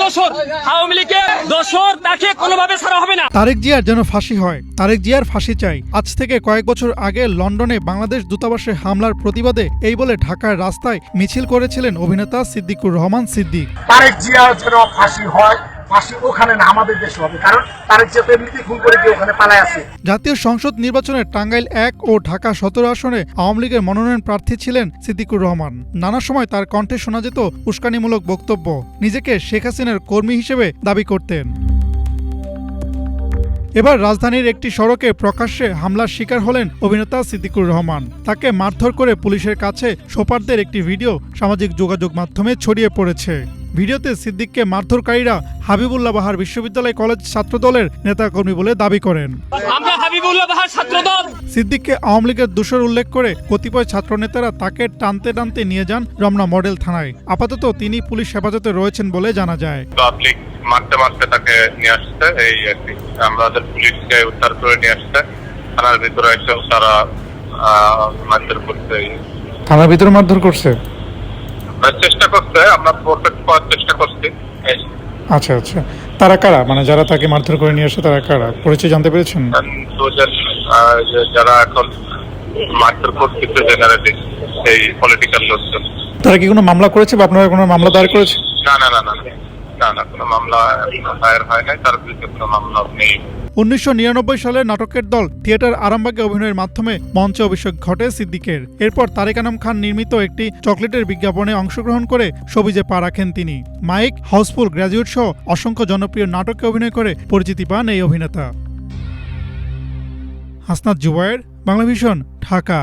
দোষর, আওয়ামী লীগের দোষর, তাকে কোনোভাবে ছাড়া হবে না। তারেক জিয়ার যেন ফাঁসি হয়, তারেক জিয়ার ফাঁসি চাই। আজ থেকে কয়েক বছর আগে লন্ডনে বাংলাদেশ দূতাবাসে হামলার প্রতিবাদে এই বলে ঢাকার রাস্তায় মিছিল করেছিলেন অভিনেতা সিদ্দিকুর রহমান সিদ্দিক। তারেক জিয়ার যেন ফাঁসি হয়, ফাঁসি ওখানে না আমাদের দেশে হবে, কারণ তারেক জিয়া তো এমনিতেই খুন করে গিয়ে ওখানে পালায় আছে। জাতীয় সংসদ নির্বাচনে টাঙ্গাইল ১ ও ঢাকা ১৭ আসনে আওয়ামী লীগের মনোনয়ন প্রার্থী ছিলেন সিদ্দিকুর রহমান। নানা সময় তার কণ্ঠে শোনা যেত উস্কানিমূলক বক্তব্য। নিজেকে শেখ হাসিনার কর্মী হিসেবে দাবি করতেন। এবার রাজধানীর একটি সড়কে প্রকাশ্যে হামলার শিকার হলেন অভিনেতা সিদ্দিকুর রহমান। তাকে মারধর করে পুলিশের কাছে সোপারদের একটি ভিডিও সামাজিক যোগাযোগ মাধ্যমে ছড়িয়ে পড়েছে। ভিডিওতে সিদ্দিককে মারধরকারীরা হাবিবুল্লাহ বাহার বিশ্ববিদ্যালয় কলেজ ছাত্রদলের নেতাকর্মী বলে দাবি করেন। আমরা হাবিবুল্লাহ বাহার ছাত্রদল। সিদ্দিককে আওয়ামী লীগের দোষর উল্লেখ করে কতিপয় ছাত্রনেতারা তাকে টানতে টানতে নিয়ে যান রমনা মডেল থানায়। আপাতত তিনি পুলিশ হেফাজতে রয়েছেন বলে জানা যায়। পাবলিক মারতে মারতে তাকে নিয়ে আসছে, এই আর কি। আমাদের পুলিশকে উদ্ধার করে নিয়ে আসছে। থানার ভিতরে এসে তারা মারধর করছে। থানার ভিতরে মারধর করছে, চেষ্টা করছে, আমরা প্রোটেক্ট করার চেষ্টা করছি। আচ্ছা আচ্ছা, তারা কারা? মানে যারা তাকে মারধর করে নিয়ে আসে তারা কারা? পরিচয় জানতে পেরেছেন? যারা এখন মারধর করছে জেনারেলি এই পলিটিক্যাল লোকজন। তারা কি কোনো মামলা করেছে বা আপনারা কোনো মামলা দায়ের করেছে? না না না না না না, কোনো মামলা দায়ের হয় নাই, তার বিরুদ্ধে কোনো মামলা নেই। 1999 সালে নাটকের দল থিয়েটার আরামবাগে অভিনয়ের মাধ্যমে মঞ্চে অভিষেক ঘটে সিদ্দিকের। এরপর তারেক আনাম খান নির্মিত একটি চকলেটের বিজ্ঞাপনে অংশগ্রহণ করে সবিজে পা রাখেন তিনি। মাইক, হাউসফুল, গ্র্যাজুয়েট সহ অসংখ্য জনপ্রিয় নাটকে অভিনয় করে পরিচিতি পান এই অভিনেতা। হাসনাত জুবায়ের, বাংলাভিশন, ঢাকা।